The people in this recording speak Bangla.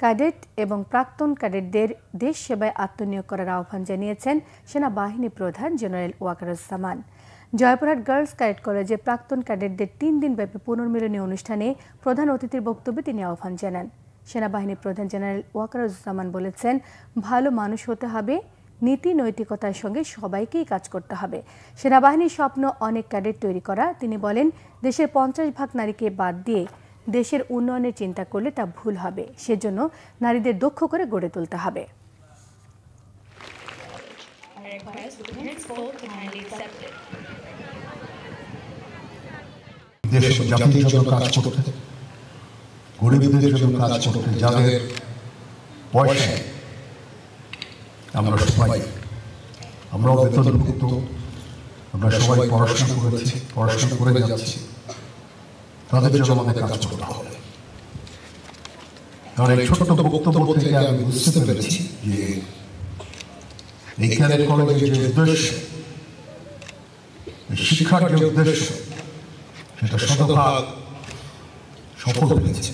ক্যাডেট এবং প্রাক্তন ক্যাডেটদের দেশ সেবায় আত্মনিয়োগ করার আহ্বান জানিয়েছেন সেনাবাহিনী প্রধান general Wakeruzzaman. Joypurhat girls cadet কলেজে প্রাক্তন ক্যাডেটদের 3 দিনব্যাপী পুনর্মিলনী অনুষ্ঠানে প্রধান অতিথির বক্তব্যে তিনি আহ্বান জানান। সেনাবাহিনী প্রধান জেনারেল ওয়াকারুজ্জামান বলেছেন, ভালো মানুষ হতে হবে, নীতি নৈতিকতার সঙ্গে সবাইকেই কাজ করতে হবে। সেনাবাহিনীর স্বপ্ন অনেক ক্যাডেট তৈরি করা। তিনি বলেন, দেশের 50% নারীকে বাদ দিয়ে দেশের উন্নয়নের চিন্তা করলে তা ভুল হবে। সেজন্য নারীদের দক্ষ করে গড়ে তুলতে হবে। দেশের জাতির জন্য কাজ করতে, গরিবদের জন্য কাজ করতে, যাদের পয়সায় আমরাও বেতনভুক্ত, আমরা সবাই পড়াশোনা করেছি, পড়াশোনা করে যাচ্ছি, তাদের জন্য আমাদের কাজ করতে হবে। কারণ এই ছোট্ট বক্তব্য থেকে আমি বুঝতে পেরেছি যে এই ক্যাডেট কলেজের যে উদ্দেশ্য, শিক্ষার যে উদ্দেশ্য, সেটা শতভাগ সফল হয়েছে।